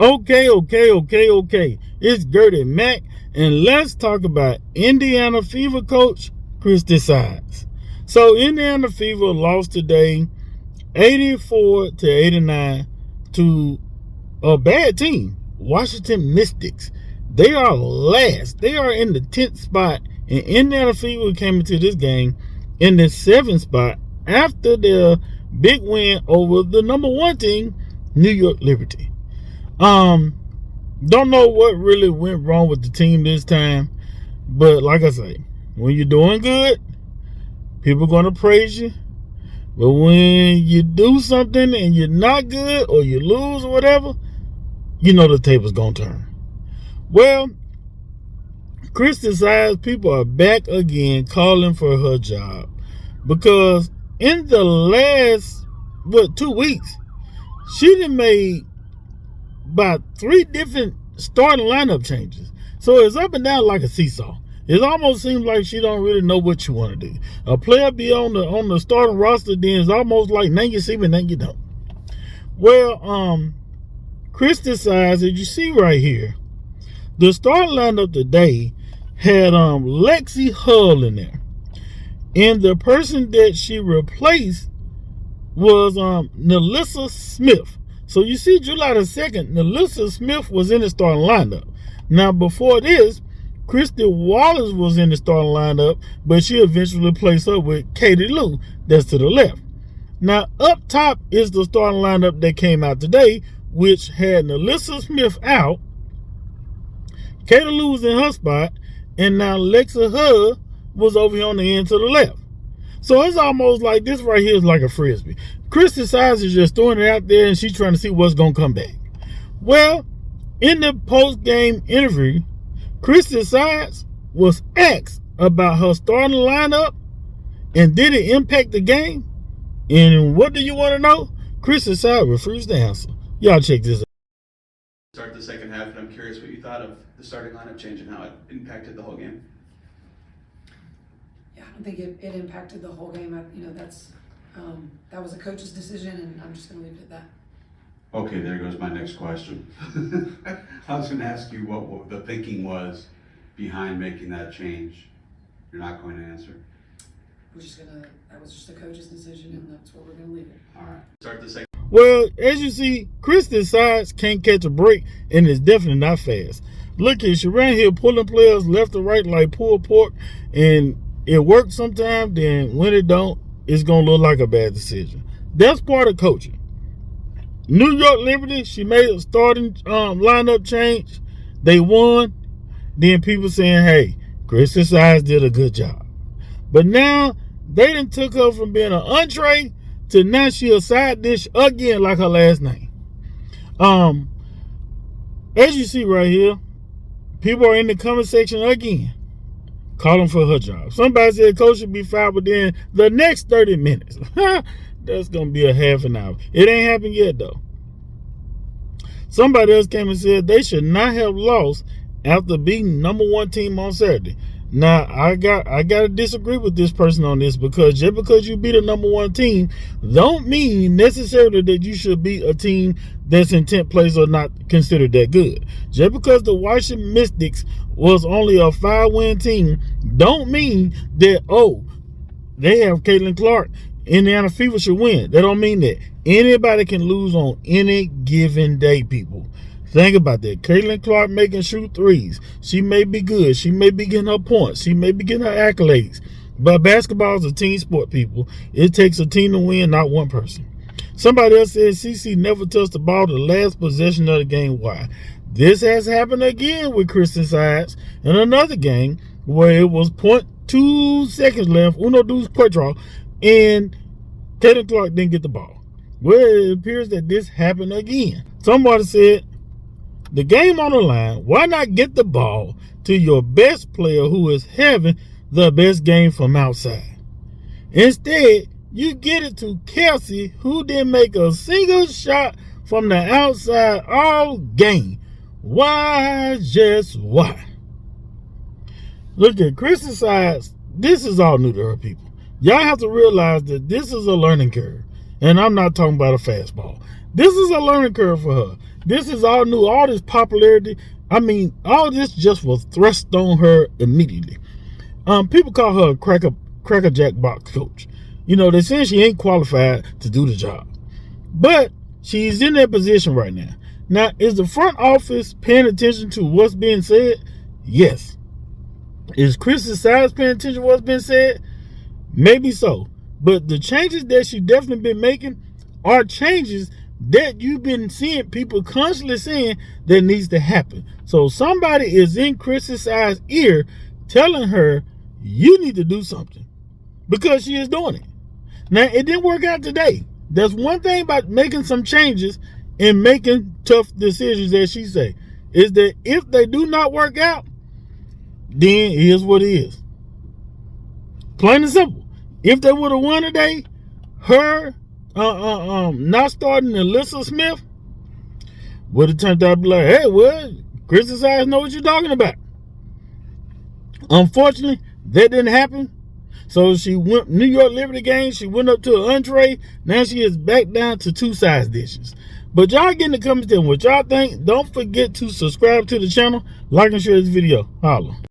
Okay. It's Gertie Mack, and let's talk about Indiana Fever coach Christie Sides. So Indiana Fever lost today 84-89 to a bad team, Washington Mystics. They are last. They are in the 10th spot, and Indiana Fever came into this game in the 7th spot after their big win over the number 1 team, New York Liberty. Don't know what really went wrong with the team this time, but like I say, when you're doing good, people are going to praise you. But when you do something and you're not good or you lose or whatever, you know the table's going to turn. Well, Christie Sides people are back again calling for her job because in the last, 2 weeks, she done made about 3 different starting lineup changes. So it's up and down like a seesaw. It almost seems like she don't really know what you want to do. A player be on the starting roster, then it's almost like now you see me, now you don't. Well, Christie Sides, as you see right here, the starting lineup today had Lexi Hull in there. And the person that she replaced was Nelissa Smith. So you see, July the 2nd, Nelissa Smith was in the starting lineup. Now, before this, Christy Wallace was in the starting lineup, but she eventually placed up with Katie Lou, that's to the left. Now, up top is the starting lineup that came out today, which had Nelissa Smith out, Katie Lou was in her spot, and now Lexa Hull was over here on the end to the left. So it's almost like this right here is like a frisbee. Christie Sides is just throwing it out there and she's trying to see what's going to come back. Well, in the post-game interview, Christie Sides was asked about her starting lineup and did it impact the game? And what do you want to know? Christie Sides refused to answer. Y'all check this out. Start the second half, and I'm curious what you thought of the starting lineup change and how it impacted the whole game. Yeah, I don't think it impacted the whole game. That was a coach's decision, and I'm just going to leave it at that. Okay, there goes my next question. I was going to ask you what the thinking was behind making that change. You're not going to answer? That was just a coach's decision, and that's where we're going to leave it. All right. Start the second. Well, as you see, Christie Sides can't catch a break, and is definitely not fast. Look at she ran here pulling players left and right like pulled pork, and it works sometimes. Then when it don't, it's gonna look like a bad decision. That's part of coaching. New York Liberty, she made a starting lineup change. They won. Then people saying, "Hey, Christie Sides did a good job," but now they done took her from being an entree to now she a side dish again like her last name. As you see right here, people are in the comment section again calling for her job. Somebody said coach should be fired within the next 30 minutes. That's going to be a half an hour. It ain't happened yet, though. Somebody else came and said they should not have lost after beating number 1 team on Saturday. Now, I got to disagree with this person on this, because just because you beat a number 1 team don't mean necessarily that you should beat a team that's in 10th place or not considered that good. Just because the Washington Mystics was only a 5-win team don't mean that, they have Caitlin Clark, Indiana Fever should win. That don't mean that. Anybody can lose on any given day, people. Think about that. Caitlin Clark making shoot threes. She may be good. She may be getting her points. She may be getting her accolades. But basketball is a team sport, people. It takes a team to win, not one person. Somebody else said CC never touched the ball the last possession of the game. Why? This has happened again with Christie Sides in another game where it was 0.2 seconds left, uno dos cuatro, and Caitlin Clark didn't get the ball. Well, it appears that this happened again. Somebody said, the game on the line, why not get the ball to your best player who is having the best game from outside? Instead, you get it to Kelsey, who didn't make a single shot from the outside all game. Why, just why? Look at Christie Sides. This is all new to her, people. Y'all have to realize that this is a learning curve. And I'm not talking about a fastball. This is a learning curve for her. This is all new. All this popularity. I mean, all this just was thrust on her immediately. People call her a crackerjack box coach. You know, they're saying she ain't qualified to do the job. But she's in that position right now. Now, is the front office paying attention to what's being said? Yes. Is Christie Sides paying attention to what's being said? Maybe so. But the changes that she definitely been making are changes that you've been seeing people constantly saying that needs to happen. So somebody is in Christie Sides' ear telling her, you need to do something, because she is doing it. Now, it didn't work out today. There's one thing about making some changes and making tough decisions, as she say, is that if they do not work out, then it is what it is. Plain and simple. If they would have won today, her not starting Alyssa Smith would have turned out to be like, hey, well, Christie Sides know what you're talking about. Unfortunately, that didn't happen. So she went New York Liberty game. She went up to an entree. Now she is back down to 2 side dishes. But y'all get in the comments, tell me what y'all think. Don't forget to subscribe to the channel, like and share this video. Holla.